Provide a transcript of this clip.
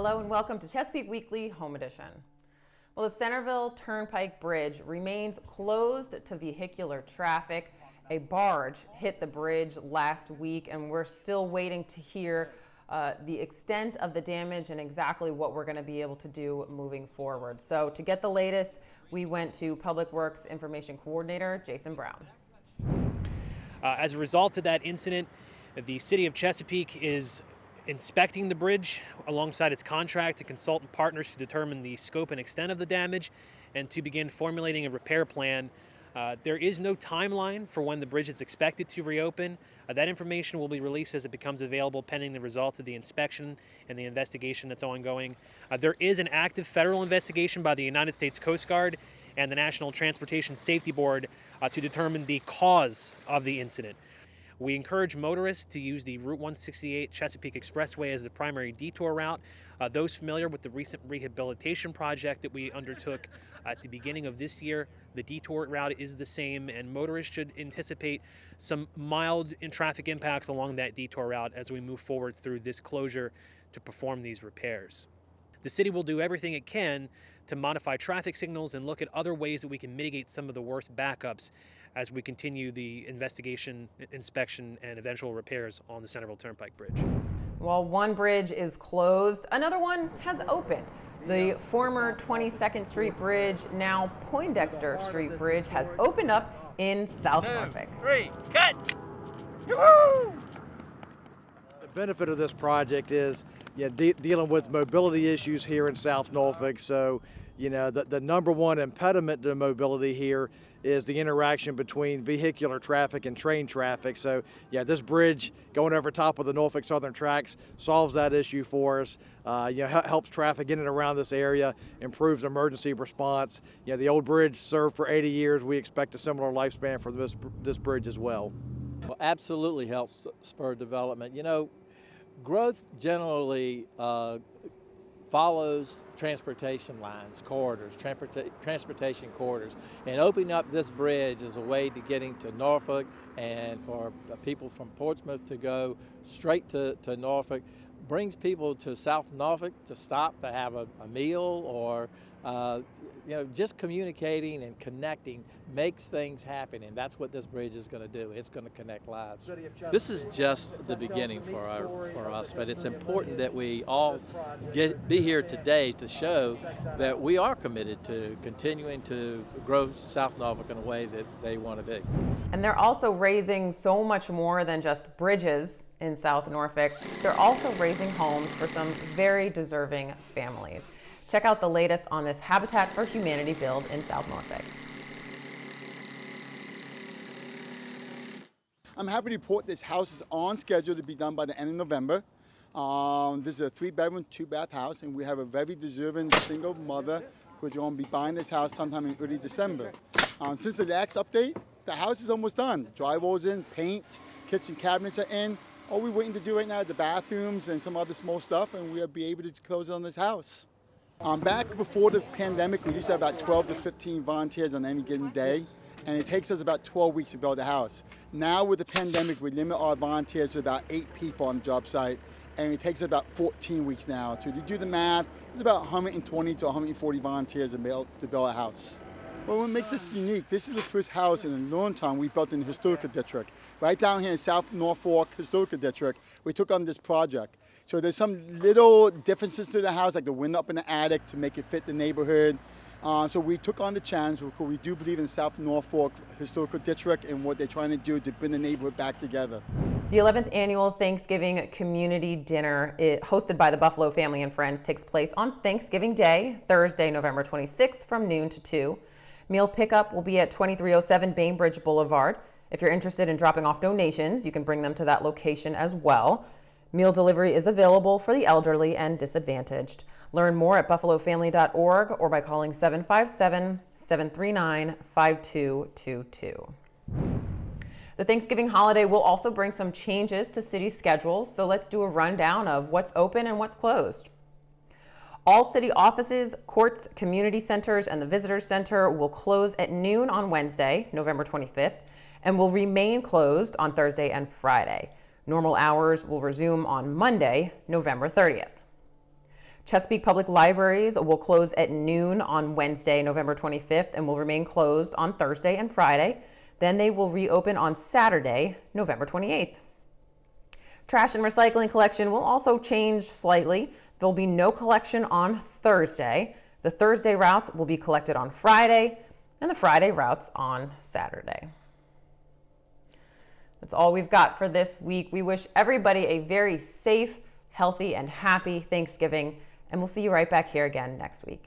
Hello and welcome to Chesapeake Weekly Home Edition. Well, the Centerville Turnpike Bridge remains closed to vehicular traffic. A barge hit the bridge last week and we're still waiting to hear the extent of the damage and exactly what we're going to be able to do moving forward. So to get the latest, we went to Public Works Information Coordinator Jason Brown. As a result of that incident, the City of Chesapeake is inspecting the bridge alongside its contract to consultant partners to determine the scope and extent of the damage and to begin formulating a repair plan. There is no timeline for when the bridge is expected to reopen. That information will be released as it becomes available pending the results of the inspection and the investigation that's ongoing. There is an active federal investigation by the United States Coast Guard and the National Transportation Safety Board to determine the cause of the incident. We encourage motorists to use the Route 168 Chesapeake Expressway as the primary detour route. Those familiar with the recent rehabilitation project that we undertook at the beginning of this year, the detour route is the same, and motorists should anticipate some mild traffic impacts along that detour route as we move forward through this closure to perform these repairs. The city will do everything it can to modify traffic signals and look at other ways that we can mitigate some of the worst backups as we continue the investigation, inspection, and eventual repairs on the Centerville Turnpike Bridge. While one bridge is closed, another one has opened. The former 22nd Street Bridge, now Poindexter Street Bridge, has opened up in South Norfolk. 2, 3, cut! Woo! The benefit of this project is dealing with mobility issues here in South Norfolk. So, the number one impediment to mobility here is the interaction between vehicular traffic and train traffic. So, this bridge going over top of the Norfolk Southern tracks solves that issue for us. Helps traffic in and around this area, improves emergency response. The old bridge served for 80 years. We expect a similar lifespan for this bridge as well. Well, absolutely helps spur development. Growth generally follows transportation lines, corridors, transportation corridors. And opening up this bridge is a way to getting to Norfolk and for people from Portsmouth to go straight to Norfolk. Brings people to South Norfolk to stop to have a meal or just communicating and connecting makes things happen, and that's what this bridge is going to do. It's going to connect lives. This is just the beginning for us, but it's important that we all be here today to show that we are committed to continuing to grow South Norfolk in a way that they want to be. And they're also raising so much more than just bridges in South Norfolk. They're also raising homes for some very deserving families. Check out the latest on this Habitat for Humanity build in South Norfolk. I'm happy to report this house is on schedule to be done by the end of November. This is a 3-bedroom, 2-bath house, and we have a very deserving single mother who's going to be buying this house sometime in early December. Since the last update, the house is almost done. Drywall's in, paint, kitchen cabinets are in. All we're waiting to do right now is the bathrooms and some other small stuff, and we'll be able to close on this house. Back before the pandemic, we used to have about 12 to 15 volunteers on any given day, and it takes us about 12 weeks to build a house. Now with the pandemic, we limit our volunteers to about 8 people on the job site, and it takes about 14 weeks now. So if you do the math, it's about 120 to 140 volunteers to build a house. Well, what makes this unique, this is the first house in a long time we built in the historical district. Right down here in South Norfolk Historical District, we took on this project. So there's some little differences to the house, like the window up in the attic to make it fit the neighborhood. So we took on the challenge because we do believe in South Norfolk Historical District and what they're trying to do to bring the neighborhood back together. The 11th annual Thanksgiving Community Dinner, hosted by the Buffalo Family and Friends, takes place on Thanksgiving Day, Thursday, November 26th from noon to 2. Meal pickup will be at 2307 Bainbridge Boulevard. If you're interested in dropping off donations, you can bring them to that location as well. Meal delivery is available for the elderly and disadvantaged. Learn more at buffalofamily.org or by calling 757-739-5222. The Thanksgiving holiday will also bring some changes to city schedules, so let's do a rundown of what's open and what's closed. All city offices, courts, community centers, and the visitor center will close at noon on Wednesday, November 25th, and will remain closed on Thursday and Friday. Normal hours will resume on Monday, November 30th. Chesapeake Public Libraries will close at noon on Wednesday, November 25th, and will remain closed on Thursday and Friday. Then they will reopen on Saturday, November 28th. Trash and recycling collection will also change slightly. There'll be no collection on Thursday. The Thursday routes will be collected on Friday, and the Friday routes on Saturday. That's all we've got for this week. We wish everybody a very safe, healthy, and happy Thanksgiving, and we'll see you right back here again next week.